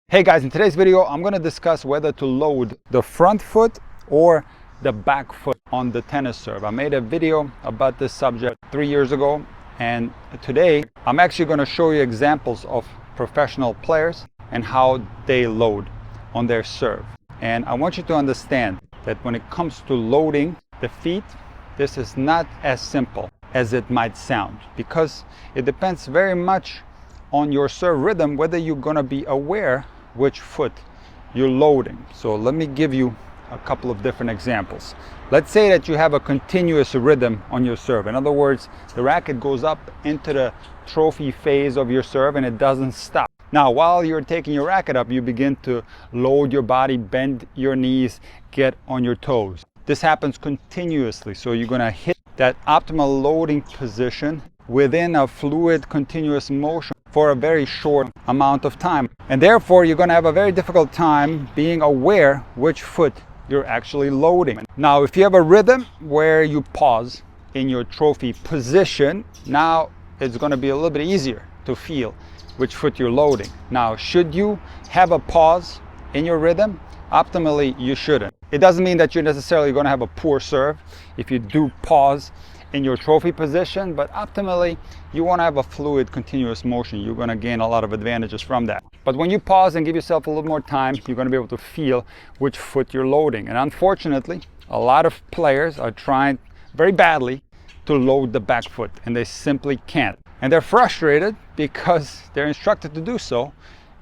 Hey guys, in today's video I'm going to discuss whether to load the front foot or the back foot on the tennis serve. I made a video about this subject 3 years ago, and today I'm actually going to show you examples of professional players and how they load on their serve. And I want you to understand that when it comes to loading the feet, this is not as simple as it might sound, because it depends very much on your serve rhythm whether you're going to be aware which foot you're loading. So let me give you a couple of different examples. Let's say that you have a continuous rhythm on your serve. In other words, the racket goes up into the trophy phase of your serve and it doesn't stop. Now, while you're taking your racket up, you begin to load your body, bend your knees, get on your toes. This happens continuously, so you're going to hit that optimal loading position within a fluid continuous motion for a very short amount of time, and therefore you're going to have a very difficult time being aware which foot you're actually loading. Now, if you have a rhythm where you pause in your trophy position, now it's going to be a little bit easier to feel which foot you're loading. Now, should you have a pause in your rhythm? Optimally, you shouldn't. It doesn't mean that you're necessarily going to have a poor serve if you do pause in your trophy position, but optimally you want to have a fluid continuous motion. You're going to gain a lot of advantages from that. But when you pause and give yourself a little more time, you're going to be able to feel which foot you're loading. And unfortunately, a lot of players are trying very badly to load the back foot, and they simply can't. And they're frustrated because they're instructed to do so,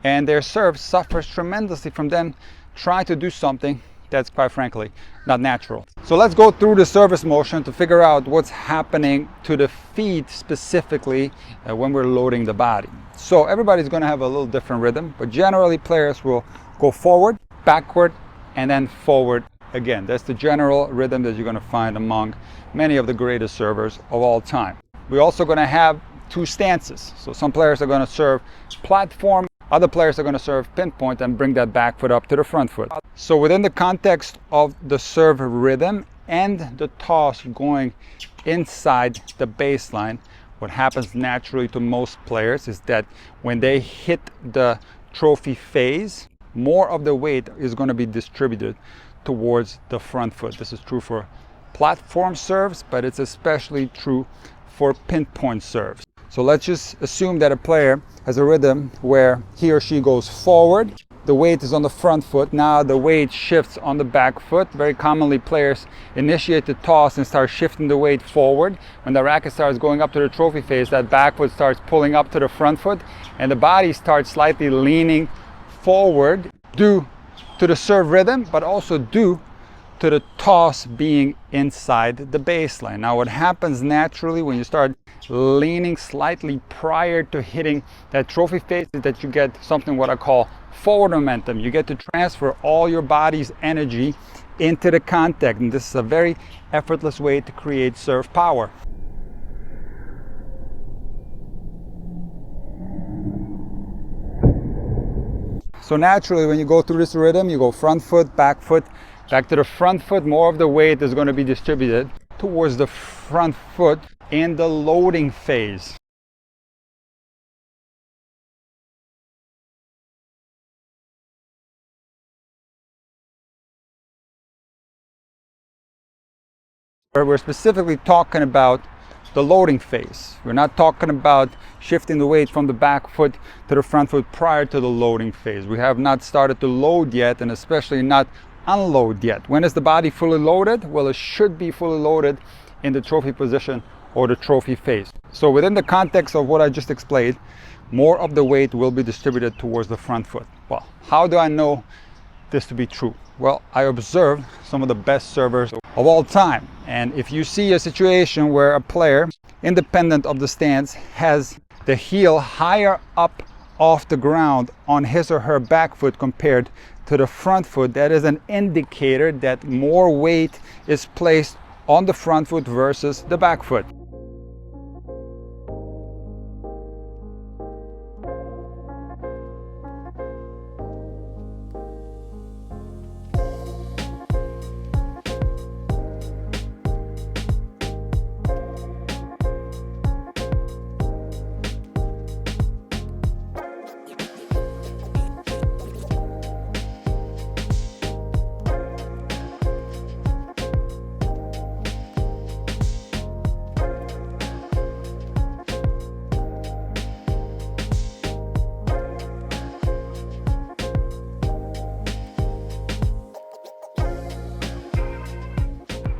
and their serve suffers tremendously from them trying to do something that's, quite frankly, not natural. So let's go through the service motion to figure out what's happening to the feet specifically when we're loading the body. So everybody's going to have a little different rhythm, but generally players will go forward, backward, and then forward again. That's the general rhythm that you're going to find among many of the greatest servers of all time. We're also going to have two stances. So some players are going to serve platform, other players are going to serve pinpoint and bring that back foot up to the front foot. So within the context of the serve rhythm and the toss going inside the baseline, what happens naturally to most players is that when they hit the trophy phase, more of the weight is going to be distributed towards the front foot. This is true for platform serves, but it's especially true for pinpoint serves. So let's just assume that a player has a rhythm where he or she goes forward, the weight is on the front foot, now the weight shifts on the back foot. Very commonly players initiate the toss and start shifting the weight forward. When the racket starts going up to the trophy phase, that back foot starts pulling up to the front foot and the body starts slightly leaning forward due to the serve rhythm, but also due to the toss being inside the baseline. Now, what happens naturally when you start leaning slightly prior to hitting that trophy phase is that you get something what I call forward momentum. You get to transfer all your body's energy into the contact, and this is a very effortless way to create serve power. So naturally, when you go through this rhythm, you go front foot, back to the front foot. More of the weight is going to be distributed towards the front foot in the loading phase. We're specifically talking about the loading phase. We're not talking about shifting the weight from the back foot to the front foot prior to the loading phase. We have not started to load yet, and especially not unload yet. When is the body fully loaded? Well, it should be fully loaded in the trophy position or the trophy phase. So within the context of what I just explained, more of the weight will be distributed towards the front foot. Well, how do I know this to be true? Well, I observed some of the best servers of all time, and if you see a situation where a player, independent of the stance, has the heel higher up off the ground on his or her back foot compared to the front foot, that is an indicator that more weight is placed on the front foot versus the back foot.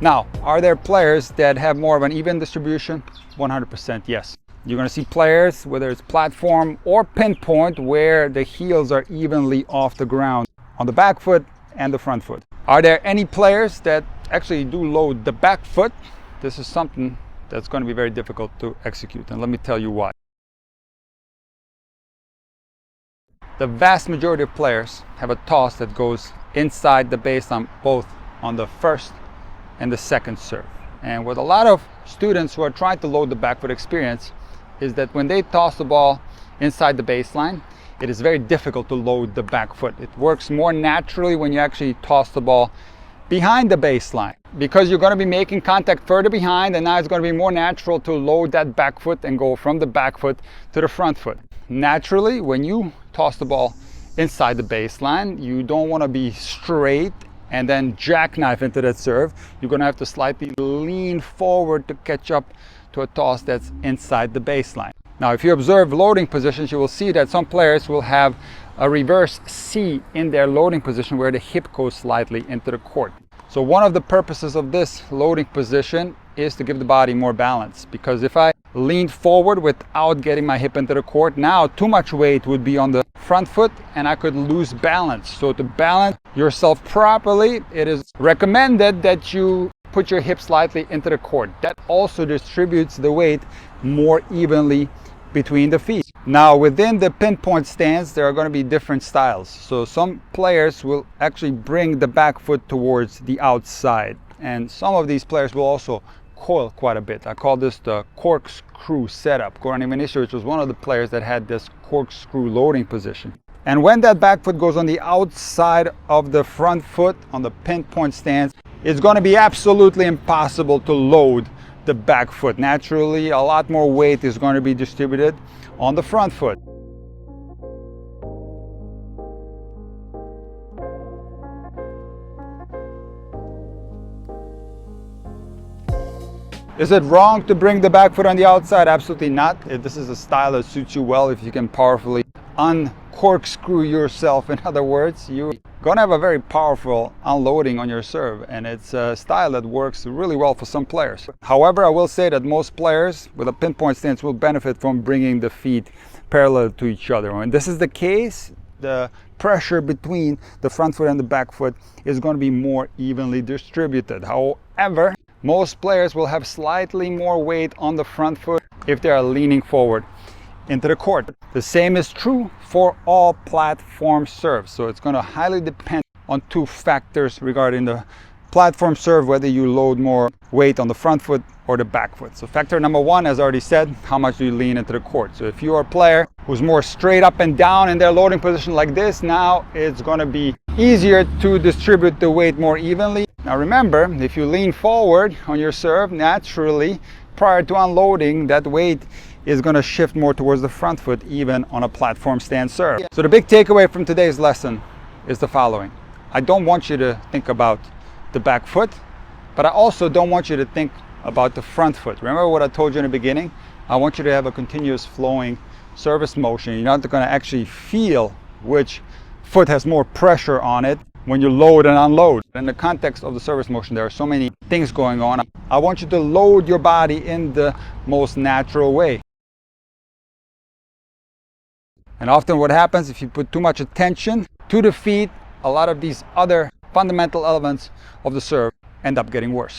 Now, are there players that have more of an even distribution? 100% yes. You're going to see players, whether it's platform or pinpoint, where the heels are evenly off the ground on the back foot and the front foot. Are there any players that actually do load the back foot? This is something that's going to be very difficult to execute, and let me tell you why. The vast majority of players have a toss that goes inside the baseline, both on the first and the second serve. And what a lot of students who are trying to load the back foot experience is that when they toss the ball inside the baseline, it is very difficult to load the back foot. It works more naturally when you actually toss the ball behind the baseline, because you're going to be making contact further behind, and now it's going to be more natural to load that back foot and go from the back foot to the front foot. Naturally, when you toss the ball inside the baseline, you don't want to be straight and then jackknife into that serve. You're going to have to slightly lean forward to catch up to a toss that's inside the baseline. Now, if you observe loading positions, you will see that some players will have a reverse C in their loading position where the hip goes slightly into the court. So one of the purposes of this loading position is to give the body more balance, because if I lean forward without getting my hip into the court, now too much weight would be on the front foot and I could lose balance. So to balance yourself properly, it is recommended that you put your hip slightly into the court. That also distributes the weight more evenly between the feet. Now, within the pinpoint stance, there are going to be different styles. So some players will actually bring the back foot towards the outside, and some of these players will also coil quite a bit. I call this the corkscrew setup. Goran Ivanisevic was one of the players that had this corkscrew loading position. And when that back foot goes on the outside of the front foot on the pinpoint stance, it's going to be absolutely impossible to load the back foot. Naturally, a lot more weight is going to be distributed on the front foot. Is it wrong to bring the back foot on the outside? Absolutely not. This is a style that suits you well. If you can powerfully uncorkscrew yourself, in other words, you're going to have a very powerful unloading on your serve, and it's a style that works really well for some players. However, I will say that most players with a pinpoint stance will benefit from bringing the feet parallel to each other. When this is the case, the pressure between the front foot and the back foot is going to be more evenly distributed. However, most players will have slightly more weight on the front foot if they are leaning forward into the court. The same is true for all platform serves. So it's going to highly depend on two factors regarding the platform serve, whether you load more weight on the front foot or the back foot. So factor number one, as I already said, how much do you lean into the court? So if you are a player who's more straight up and down in their loading position like this, now it's going to be easier to distribute the weight more evenly. Now remember, if you lean forward on your serve, naturally, prior to unloading, that weight is going to shift more towards the front foot, even on a platform stance serve. So the big takeaway from today's lesson is the following. I don't want you to think about the back foot, but I also don't want you to think about the front foot. Remember what I told you in the beginning? I want you to have a continuous flowing service motion. You're not going to actually feel which foot has more pressure on it when you load and unload. In the context of the service motion, there are so many things going on. I want you to load your body in the most natural way. And often what happens, if you put too much attention to the feet, a lot of these other fundamental elements of the serve end up getting worse.